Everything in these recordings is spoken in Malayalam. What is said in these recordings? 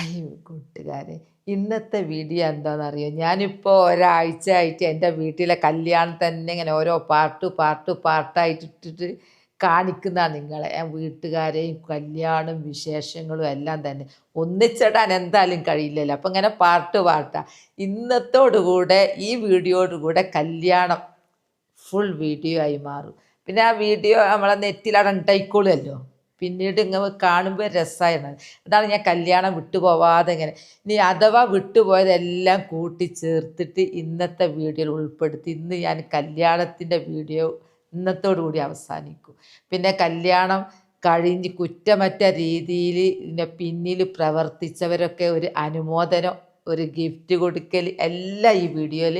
ഹായ് കൂട്ടുകാരെ, ഇന്നത്തെ വീഡിയോ എന്താണെന്നറിയോ? ഞാനിപ്പോൾ ഒരാഴ്ച ആയിട്ട് എൻ്റെ വീട്ടിലെ കല്യാണം തന്നെ ഇങ്ങനെ ഓരോ പാർട്ടായിട്ട് ഇട്ടിട്ട് കാണിക്കുന്നതാണ് നിങ്ങളെ. വീട്ടുകാരെയും കല്യാണം വിശേഷങ്ങളും എല്ലാം തന്നെ ഒന്നിച്ചിടാൻ എന്തായാലും കഴിയില്ലല്ലോ. അപ്പം ഇങ്ങനെ പാർട്ടാണ്. ഇന്നത്തോടുകൂടെ ഈ വീഡിയോയോടുകൂടെ കല്യാണം ഫുൾ വീഡിയോ ആയി മാറും. പിന്നെ ആ വീഡിയോ നമ്മളെ നെറ്റിലവിടെ ഉണ്ടായിക്കോളുമല്ലോ. പിന്നീട് ഇങ്ങനെ കാണുമ്പോൾ രസമാണ്. അതാണ് ഞാൻ കല്യാണം വിട്ടുപോവാതെ ഇങ്ങനെ. ഇനി അഥവാ വിട്ടുപോയതെല്ലാം കൂട്ടിച്ചേർത്തിട്ട് ഇന്നത്തെ വീഡിയോയിൽ ഉൾപ്പെടുത്തി ഇന്ന് ഞാൻ കല്യാണത്തിൻ്റെ വീഡിയോ ഇന്നത്തോടുകൂടി അവസാനിക്കും. പിന്നെ കല്യാണം കഴിഞ്ഞ് കുറ്റമറ്റ രീതിയിൽ ഇതിൻ്റെ പിന്നിൽ പ്രവർത്തിച്ചവരൊക്കെ ഒരു അനുമോദനം, ഒരു ഗിഫ്റ്റ് കൊടുക്കൽ എല്ലാം ഈ വീഡിയോയിൽ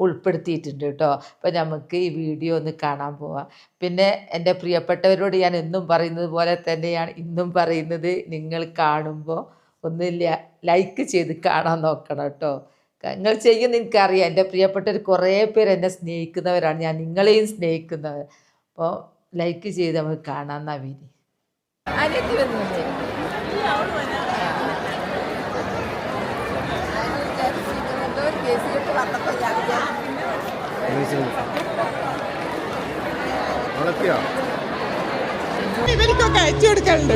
ഉൾപ്പെടുത്തിയിട്ടുണ്ട് കേട്ടോ. അപ്പോൾ നമുക്ക് ഈ വീഡിയോ ഒന്ന് കാണാൻ പോവാം. പിന്നെ എൻ്റെ പ്രിയപ്പെട്ടവരോട് ഞാൻ എന്നും പറയുന്നത് പോലെ തന്നെയാണ് ഇന്നും പറയുന്നത്, നിങ്ങൾ കാണുമ്പോൾ ഒന്ന് ലൈക്ക് ചെയ്ത് കാണാൻ നോക്കണം കേട്ടോ. നിങ്ങൾ ചെയ്യുന്ന എനിക്കറിയാം. എൻ്റെ പ്രിയപ്പെട്ടവർ കുറേ പേര് എന്നെ സ്നേഹിക്കുന്നവരാണ്, ഞാൻ നിങ്ങളെയും സ്നേഹിക്കുന്നവർ. അപ്പോൾ ലൈക്ക് ചെയ്ത് നമുക്ക് കാണാമെന്നാ വീതി. അനിയത്തി വരുന്നത് ഇവർക്കൊക്കെ അയച്ചു കൊടുക്കലുണ്ട്.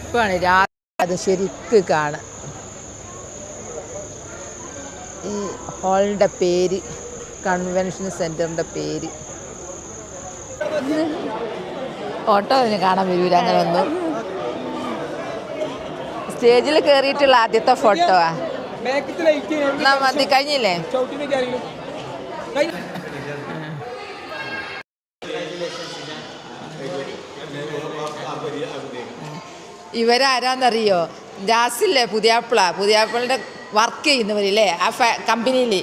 ഇപ്പോഴാണ് രാത്രി അത് ശരിക്ക് കാണാം. ഈ ഹാളിൻ്റെ പേര്, കൺവെൻഷൻ സെൻറ്ററിൻ്റെ പേര്. ഫോട്ടോ അതിന് കാണാൻ വരൂല അങ്ങനെ ഒന്നും. സ്റ്റേജിൽ കയറിയിട്ടുള്ള ആദ്യത്തെ ഫോട്ടോ മതി. കഴിഞ്ഞില്ലേ? ഇവരാരാന്നറിയോ? ജാസില്ലേ, പുതിയാപ്പിളുടെ വർക്ക് ചെയ്യുന്നവരില്ലേ ആ കമ്പനിയിൽ.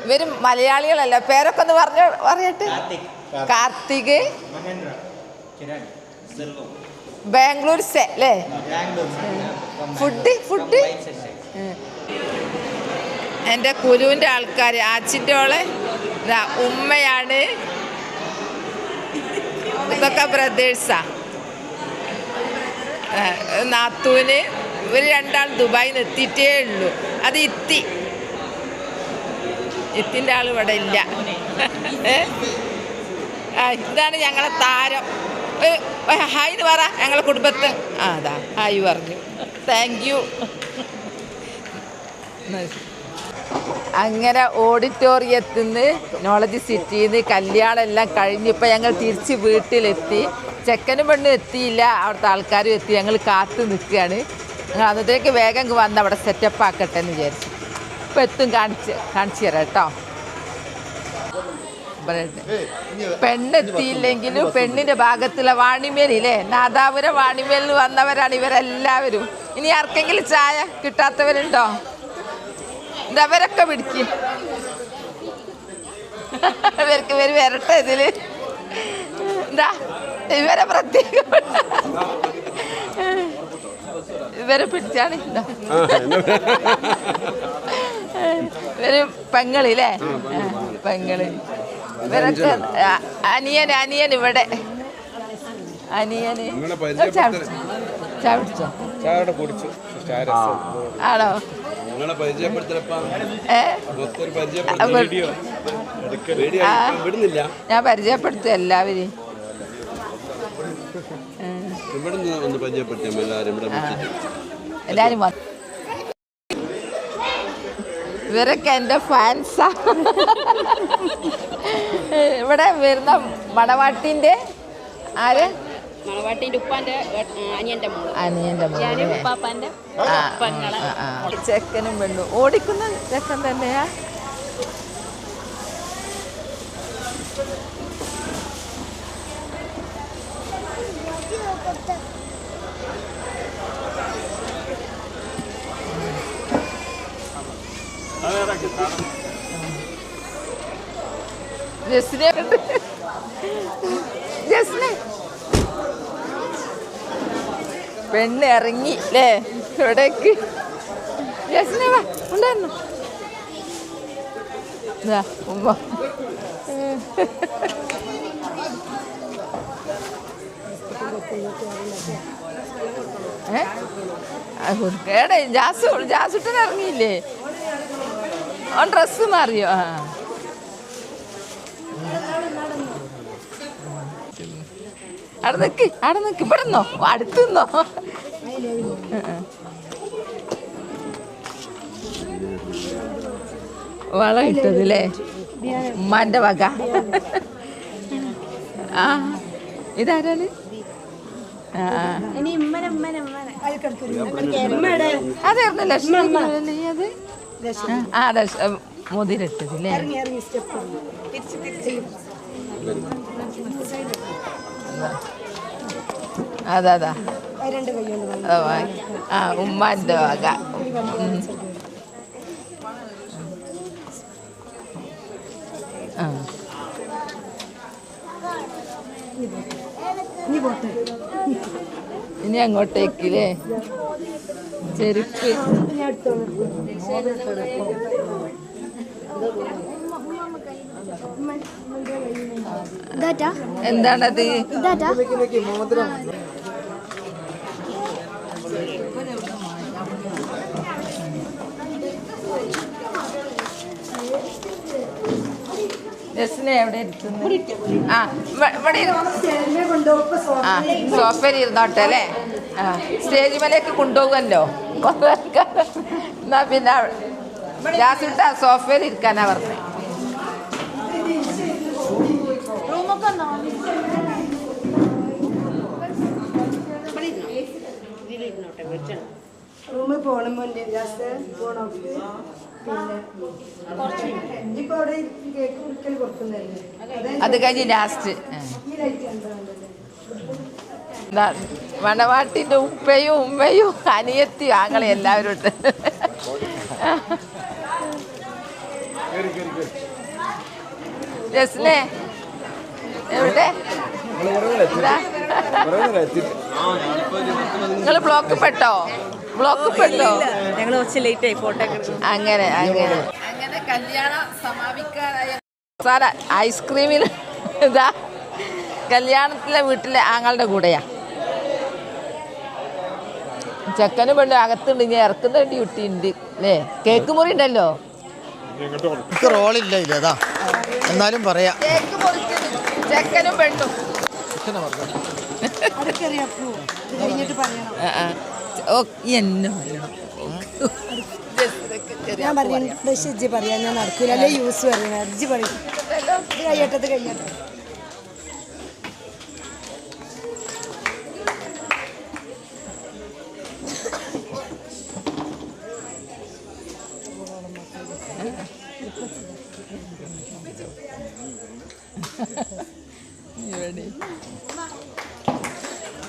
ഇവർ മലയാളികളല്ല. പേരൊക്കെ ഒന്ന് പറയട്ടെ. കാർത്തിക്, ബാംഗ്ലൂർ അല്ലേ? ഫുഡ് എൻ്റെ കുലുവിൻ്റെ ആൾക്കാർ, ആച്ചിൻ്റെ ഓളെ ഉമ്മയാണ്. ഇതൊക്കെ ബ്രദേഴ്സാ. നാത്തൂന്. ഇവർ രണ്ടാൾ ദുബായിൽ നിന്ന് എത്തിയിട്ടേ ഉള്ളൂ. അത് ഇത്തിൻ്റെ ആൾ ഇവിടെ ഇല്ല. ഇതാണ് ഞങ്ങളെ താരം. ഹായ് എന്ന് പറ ഞങ്ങളെ കുടുംബത്തെ. അതാ ഹായ് പറഞ്ഞു. Thank you. അങ്ങനെ ഓഡിറ്റോറിയത്തിൽ നിന്ന്, നോളജ് സിറ്റിയിൽ നിന്ന് കല്യാണം എല്ലാം കഴിഞ്ഞിപ്പോൾ ഞങ്ങൾ തിരിച്ച് വീട്ടിലെത്തി. ചെക്കനും പെണ്ണും എത്തിയില്ല, അവിടുത്തെ ആൾക്കാരും എത്തി. ഞങ്ങൾ കാത്തു നിൽക്കുകയാണ്. ഞങ്ങൾ അന്നത്തേക്ക് വേഗം വന്ന് അവിടെ സെറ്റപ്പ് ആക്കട്ടെ എന്ന് വിചാരിച്ചു. ഇപ്പം എത്തും, കാണിച്ചു തരാം കേട്ടോ. പെണ്ണെത്തിയില്ലെങ്കിലും പെണ്ണിൻ്റെ ഭാഗത്തുള്ള വാണിമേലില്ലേ, നാദാപുരം വാണിമേലിൽ വന്നവരാണ് ഇവരെല്ലാവരും. ഇനി ആർക്കെങ്കിലും ചായ കിട്ടാത്തവരുണ്ടോ? ഇതവരൊക്കെ പിടിക്കും. ഇവർക്ക് വരട്ടെ ഇതിൽ. എന്താ ഇവരെ പ്രത്യേകം ഇവരെ പിടിച്ചാണ്. ഇവര് പെങ്ങളില്ലേ, പെങ്ങള്. ഇവരൊക്കെ അനിയൻ ഇവിടെ. അനിയന് ചവിടിച്ചോ? ആണോ? ഞാൻ പരിചയപ്പെടുത്തും എല്ലാവരെയും. എല്ലാരും ഇവരൊക്കെ എൻ്റെ ഫാൻസാ. ഇവിടെ വരുന്ന മണവാട്ടിൻ്റെ ആര് മണവാട്ടിന്റെ ഉപ്പാന്റെ അനിയന്റെ മോള്. മോള് ഉപ്പാപ്പാന്റെ പെങ്ങളെ. ചെക്കനും പെണ്ണും ഓടിക്കുന്ന ചെക്കൻ തന്നെയാ. പെണ്ണ് ഇറങ്ങി അല്ലേ ഇവിടേക്ക്. ജസ്നെ വാ ഉണ്ടായിരുന്നു ഉമ്മ. ഏടേ ജാസുട്ടൻ ഇറങ്ങിയില്ലേ? ഓൻ ഡ്രസ്സ് മാറിയോ? അവിടെ നിക്ക് ഇവിടെ നിന്നോ അടുത്തുനിന്നോ. വളം ഇട്ടതല്ലേ ഉമ്മാന്റെ വക. ആ ഇതാരാണ്? അതായിരുന്നു ലക്ഷ്മി അത്. ആ മുതിരിട്ടതല്ലേ? അതാ ആ ഉമ്മാന്റെ വക. ഇനി അങ്ങോട്ടേക്കില്ലേ ചെരുപ്പ്. എന്താണത്? എവിടെ ഇരിക്കുന്നു? ആ ഇവിടെ ആ സോഫയിൽ ഇരുന്നോട്ടെ അല്ലേ? ആ സ്റ്റേജ് മേലേക്ക് കൊണ്ടുപോകുമല്ലോ. എന്നാ പിന്നെ ജാസുട്ട സോഫയിൽ ഇരിക്കാനാ പറഞ്ഞത്. റൂമിൽ പോകണം. അത് കഴിഞ്ഞ് ലാസ്റ്റ് മണവാട്ടിന്റെ ഉപ്പയും ഉമ്മയും അനിയത്തിയും ആങ്ങളെ എല്ലാവരും ഉണ്ട്. ജസ്നെ എവിടെ? നിങ്ങൾ ബ്ലോക്ക് പെട്ടോ? ഞങ്ങൾ കുറച്ച് ലേറ്റ് ആയി ഫോട്ടോ. അങ്ങനെ കല്യാണം സമാപിക്കാനായ ഐസ്ക്രീമിൽ ഇതാ കല്യാണത്തിലെ വീട്ടിലെ ആങ്ങളുടെ കൂടെയാ. ചെക്കനും പെണ്ണും അകത്തുണ്ട്. ഇനി ഇറക്കുന്ന ഡ്യൂട്ടി ഉണ്ട് അല്ലേ? കേക്ക് മുറി ഉണ്ടല്ലോ. റോളില്ല ഇല്ലതാ എന്നാലും പറയാം. കേക്ക് മുറിക്കുന്നു ചെക്കനും പെണ്ണും. ഞാൻ പറയാം ഞാൻ നടക്കൂല അല്ലേ യൂസ് പറയണ അജ്ജി പറയും. കഴിയട്ടത് കഴിയട്ടെ.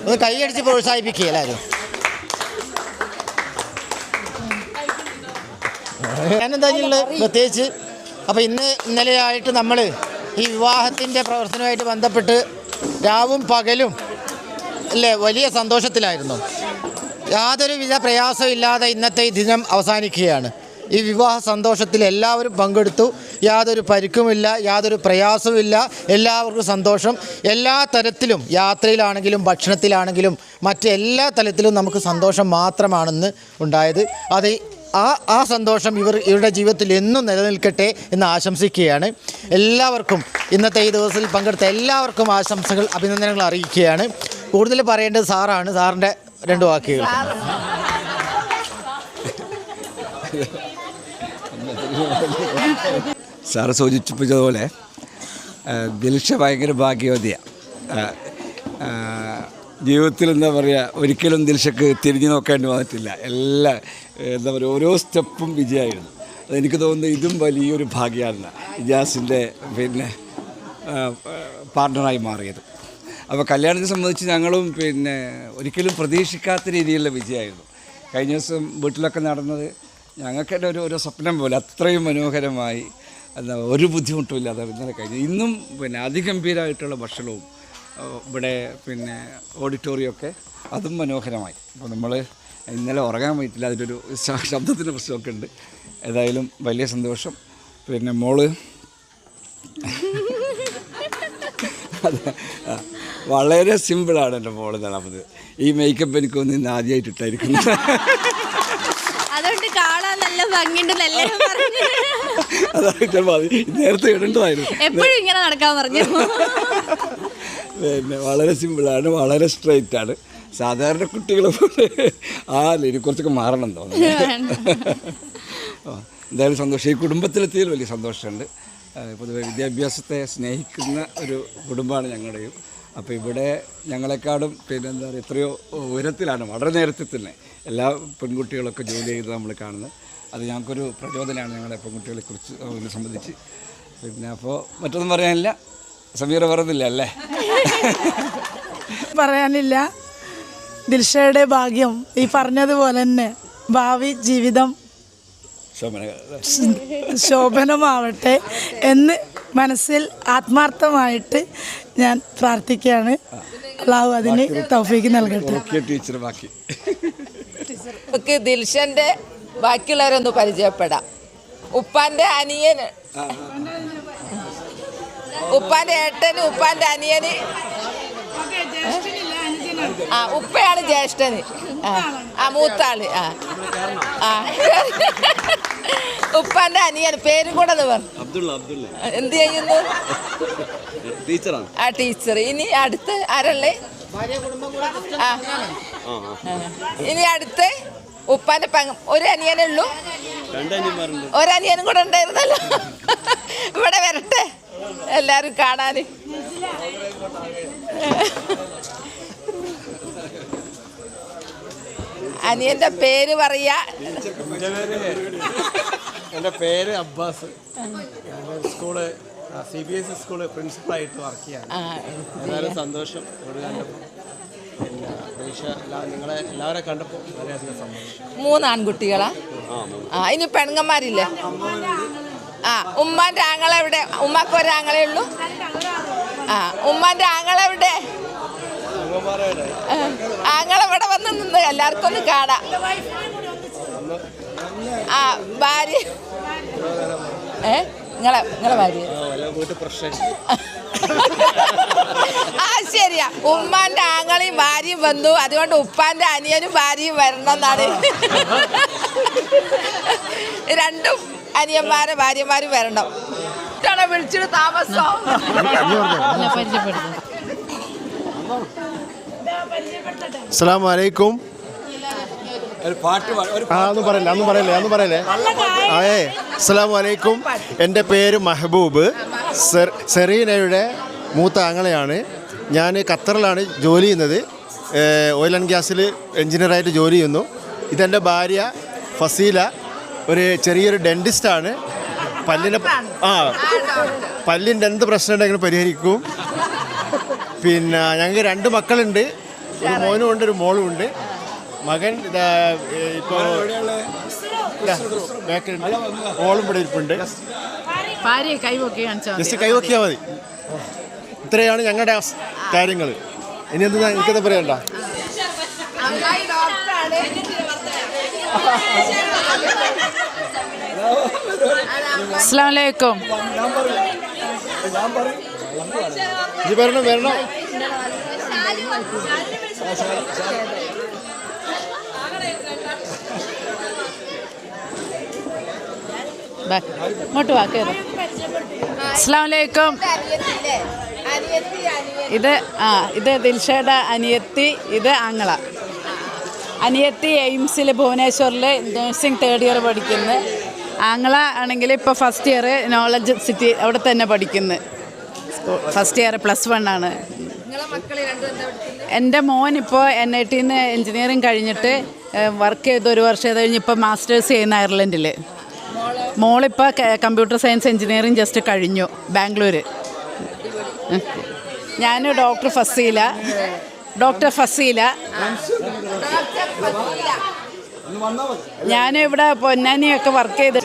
ഒന്ന് കൈയടിച്ച് പ്രോത്സാഹിപ്പിക്കുക എല്ലാവരും. ഞാനെന്താ പ്രത്യേകിച്ച് അപ്പോൾ ഇന്നലെയായിട്ട് നമ്മൾ ഈ വിവാഹത്തിൻ്റെ പ്രവർത്തനവുമായിട്ട് ബന്ധപ്പെട്ട് രാവും പകലും അല്ലേ വലിയ സന്തോഷത്തിലായിരുന്നു. യാതൊരുവിധ പ്രയാസവും ഇല്ലാതെ ഇന്നത്തെ ഈ ദിനം അവസാനിക്കുകയാണ്. ഈ വിവാഹ സന്തോഷത്തിൽ എല്ലാവരും പങ്കെടുത്തു. യാതൊരു പരിക്കുമില്ല, യാതൊരു പ്രയാസവുമില്ല. എല്ലാവർക്കും സന്തോഷം. എല്ലാ തരത്തിലും യാത്രയിലാണെങ്കിലും ഭക്ഷണത്തിലാണെങ്കിലും മറ്റെല്ലാ തലത്തിലും നമുക്ക് സന്തോഷം മാത്രമാണെന്ന് ഉണ്ടായത്. അത് ആ സന്തോഷം ഇവരുടെ ജീവിതത്തിൽ എന്നും നിലനിൽക്കട്ടെ എന്ന് ആശംസിക്കുകയാണ്. എല്ലാവർക്കും ഇന്നത്തെ ഈ ദിവസത്തിൽ പങ്കെടുത്ത എല്ലാവർക്കും ആശംസകൾ, അഭിനന്ദനങ്ങൾ അറിയിക്കുകയാണ്. കൂടുതൽ പറയേണ്ടത് സാറാണ്. സാറിൻ്റെ 2 വാക്കുകൾ. സാറ് സൂചിപ്പിച്ചതുപോലെ ദിൽഷ ഭയങ്കര ഭാഗ്യവതിയാണ്. ജീവിതത്തിൽ എന്താ പറയുക, ഒരിക്കലും ദിൽഷക്ക് തിരിഞ്ഞു നോക്കേണ്ടി വന്നിട്ടില്ല. എല്ലാ എന്താ പറയുക, ഓരോ സ്റ്റെപ്പും വിജയമായിരുന്നു. അതെനിക്ക് തോന്നുന്നത് ഇതും വലിയൊരു ഭാഗ്യമാണ് ഇജാസിൻ്റെ പിന്നെ പാർട്ണറായി മാറിയത്. അപ്പോൾ കല്യാണത്തെ സംബന്ധിച്ച് ഞങ്ങളും പിന്നെ ഒരിക്കലും പ്രതീക്ഷിക്കാത്ത രീതിയിലുള്ള വിജയമായിരുന്നു. കഴിഞ്ഞ ദിവസം വീട്ടിലൊക്കെ നടന്നത് ഞങ്ങൾക്ക് തന്നെ ഒരു സ്വപ്നം പോലെ അത്രയും മനോഹരമായി, എന്താ ഒരു ബുദ്ധിമുട്ടും ഇല്ലാതെ ഇന്നലെ കഴിഞ്ഞു. ഇന്നും പിന്നെ അതിഗംഭീരമായിട്ടുള്ള ഭക്ഷണവും ഇവിടെ പിന്നെ ഓഡിറ്റോറിയമൊക്കെ അതും മനോഹരമായി. അപ്പോൾ നമ്മൾ ഇന്നലെ ഉറങ്ങാൻ പറ്റില്ല, അതിലൊരു ശബ്ദത്തിൻ്റെ പ്രശ്നമൊക്കെ ഉണ്ട്. ഏതായാലും വലിയ സന്തോഷം. പിന്നെ മോള് വളരെ സിമ്പിളാണ് എൻ്റെ മോള് നടന്നത്. ഈ മേക്കപ്പ് എനിക്കൊന്ന് ഇന്ന് ആദ്യമായിട്ടിട്ടായിരിക്കുന്നു. അതുകൊണ്ട് കാണാൻ നല്ല ഭംഗിയുണ്ടെന്ന് എല്ലാവരും പറഞ്ഞു. അതായിട്ട് നേരത്തെ ഇടേണ്ടതായിരുന്നു. എപ്പോഴും ഇങ്ങനെ നടക്കാൻ പറഞ്ഞു. പിന്നെ വളരെ സിമ്പിളാണ്, വളരെ സ്ട്രെയിറ്റ് ആണ്. സാധാരണ കുട്ടികളെ പോലെ ഇനി കുറച്ചൊക്കെ മാറണം തോന്നുന്നു. എന്തായാലും സന്തോഷം. ഈ കുടുംബത്തിലെത്തിയതിൽ വലിയ സന്തോഷമുണ്ട്. പൊതുവെ വിദ്യാഭ്യാസത്തെ സ്നേഹിക്കുന്ന ഒരു കുടുംബമാണ് ഞങ്ങളുടെയും. അപ്പോൾ ഇവിടെ ഞങ്ങളെക്കാളും പിന്നെ എന്താ പറയുക, എത്രയോ ഉയരത്തിലാണ്, വളരെ നേരത്തെ തന്നെ എല്ലാ പെൺകുട്ടികളൊക്കെ ജോലി ചെയ്ത് നമ്മൾ കാണുന്നത്. അത് ഞങ്ങൾക്കൊരു പ്രചോദനമാണ് ഞങ്ങളെ പെൺകുട്ടികളെക്കുറിച്ച് അതിനെ സംബന്ധിച്ച്. പിന്നെ അപ്പോൾ മറ്റൊന്നും പറയാനില്ല. സമീറ പറയുന്നില്ല അല്ലേ? പറയാനില്ല. ദിൽഷയുടെ ഭാഗ്യം ഈ പറഞ്ഞതുപോലെ തന്നെ ഭാവി ജീവിതം ശോഭനമാവട്ടെ എന്ന് മനസ്സിൽ ആത്മാർത്ഥമായിട്ട് ഞാൻ പ്രാർത്ഥിക്കുകയാണ്. അള്ളാഹു അതിന് തൗഫീക്ക് നൽകട്ടെ. ടീച്ചർ ബാക്കി നമുക്ക് ദിൽഷൻ്റെ ബാക്കിയുള്ളവരൊന്ന് പരിചയപ്പെടാം. ഉപ്പാൻ്റെ അനിയന്, ഉപ്പാൻ്റെ ഏട്ടന്, ഉപ്പാൻ്റെ അനിയന്, ഉപ്പയാണ് ജ്യേഷ്ഠന്, മൂത്താള്. ഉപ്പാൻ്റെ അനിയൻ പേരും കൂടെ ഒന്ന് പറഞ്ഞു. എന്ത് ചെയ്യുന്നു? ടീച്ചർ. ഇനി അടുത്ത് ആരല്ലേ? ഇനി അടുത്ത് ഉപ്പാൻ്റെ ഒരു അനിയനേ ഉള്ളൂ. ഒരനിയനും കൂടെ ഉണ്ടായിരുന്നല്ലോ. ഇവിടെ വരട്ടെ എല്ലാരും കാണാൻ. അനിയന്റെ പേര് പറയാ. എൻ്റെ പേര് അബ്ബാസ്. സ്കൂള് CBSE സ്കൂള് പ്രിൻസിപ്പളായിട്ട് വർക്ക് ചെയ്യാണ്. ഏതായാലും സന്തോഷം ഇവിടെ കണ്ടപ്പോൾ. പിന്നെ നിങ്ങളെ എല്ലാവരെ കണ്ടപ്പോൾ വളരെയധികം സന്തോഷം. 3 ആൺകുട്ടികളാ? ഇനി പെണ്ണുങ്ങന്മാരില്ലേ? ഉമ്മാന്റെ ആങ്ങളെവിടെ? ഉമ്മാക്ക് ഒരാങ്ങളെ ഉള്ളൂ. ഉമ്മാന്റെ ആങ്ങളെവിടെ? ആങ്ങളെ ഇവിടെ വന്ന് നിന്ന് എല്ലാവർക്കും ഒന്ന് കാണാം. ഭാര്യ നിങ്ങളെ ഭാര്യ ശരിയാ. ഉമ്മാന്റെ ആങ്ങളെയും ഭാര്യയും വന്നു, അതുകൊണ്ട് ഉപ്പാന്റെ അനിയനും ഭാര്യയും വരണമെന്നാണ്. രണ്ടും അനിയന്മാരെ ഭാര്യമാരും വരണം. വിളിച്ചിട്ട് താമസം. അസ്സലാമു അലൈക്കും. ഒന്നും പറയല്ലേ. അസ്സലാമു അലൈക്കും. എൻ്റെ പേര് മെഹബൂബ്. സെറീനയുടെ മൂത്ത ആങ്ങളെയാണ്. ഞാൻ ഖത്തറിലാണ് ജോലി ചെയ്യുന്നത്. ഓയിൽ ആൻഡ് ഗ്യാസിൽ എൻജിനീയറായിട്ട് ജോലി ചെയ്യുന്നു. ഇതെൻ്റെ ഭാര്യ ഫസീല, ഒരു ചെറിയൊരു ഡെൻറ്റിസ്റ്റാണ്. പല്ലിൻ്റെ എന്ത് പ്രശ്നം ഉണ്ടെങ്കിലും പരിഹരിക്കും. പിന്നെ ഞങ്ങൾക്ക് 2 മക്കളുണ്ട്. ഒരു മോനും ഉണ്ട്, ഒരു മോളും ഉണ്ട്. മകൻ ഇപ്പോൾ മോളും ഇവിടെ ഇരിപ്പുണ്ട്. ജസ്റ്റ് കൈവക്കിയാൽ മതി. ഇത്രയാണ് ഞങ്ങളുടെ കാര്യങ്ങൾ. ഇനി എന്താ എനിക്കത് പറയണ്ട. അസ്സലാമു അലൈക്കും. ഇത് വരണം. ഇങ്ങോട്ട് വാ, കയറും. അസ്സലാമു അലൈക്കും. ഇത് ദിൽഷയുടെ അനിയത്തി, ഇത് ആങ്ങള. അനിയത്തി എയിംസിൽ ഭുവനേശ്വറിൽ നഴ്സിംഗ് 3rd ഇയർ പഠിക്കുന്നു. ആങ്ങള ആണെങ്കിൽ ഇപ്പോൾ ഫസ്റ്റ് ഇയർ നോളജ് സിറ്റി അവിടെ തന്നെ പഠിക്കുന്നു. ഫസ്റ്റ് ഇയർ +1 ആണ്. എൻ്റെ മോൻ ഇപ്പോൾ NIT ന്ന് എഞ്ചിനീയറിങ് കഴിഞ്ഞിട്ട് വർക്ക് ചെയ്ത് 1 വർഷം കഴിഞ്ഞ് ഇപ്പോൾ മാസ്റ്റേഴ്സ് ചെയ്യുന്ന അയർലൻഡിൽ. മോളിപ്പോൾ കമ്പ്യൂട്ടർ സയൻസ് എഞ്ചിനീയറിങ് ജസ്റ്റ് കഴിഞ്ഞു ബാംഗ്ലൂർ. ഞാൻ ഡോക്ടർ ഫസീല. ഞാനിവിടെ പൊന്നാനിയൊക്കെ വർക്ക് ചെയ്ത്.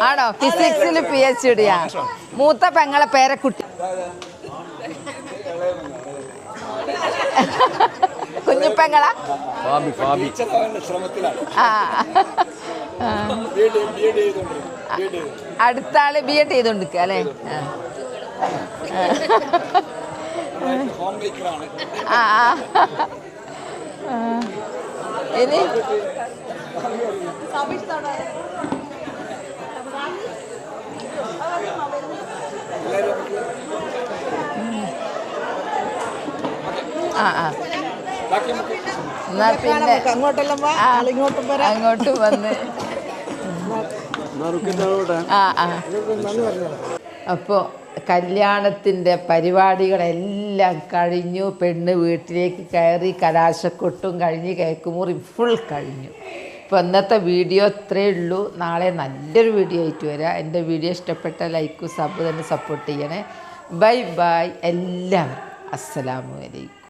ആണോ? ഫിസിക്സിൽ PhD. മൂത്ത പെങ്ങളെ പേരക്കുട്ടി കുഞ്ഞിപ്പെങ്ങളാ? ആ, അടുത്ത ആള് B.Ed ചെയ്തോണ്ടിരിക്കുക അല്ലേ? ആ, ഇനി ആ എന്നാ പിന്നെ അങ്ങോട്ടും വന്ന് അപ്പോൾ കല്യാണത്തിൻ്റെ പരിപാടികളെല്ലാം കഴിഞ്ഞു. പെണ്ണ് വീട്ടിലേക്ക് കയറി, കലാശക്കൊട്ടും കഴിഞ്ഞ്, കേക്കുമുറി ഫുൾ കഴിഞ്ഞു. ഇപ്പോൾ ഇന്നത്തെ വീഡിയോ ഇത്രയേ ഉള്ളൂ. നാളെ നല്ലൊരു വീഡിയോ ആയിട്ട് വരാം. എൻ്റെ വീഡിയോ ഇഷ്ടപ്പെട്ട ലൈക്കും സബ് തന്നെ സപ്പോർട്ട് ചെയ്യണേ. ബൈ ബൈ എല്ലാവരും. അസ്സലാമു അലൈക്കും.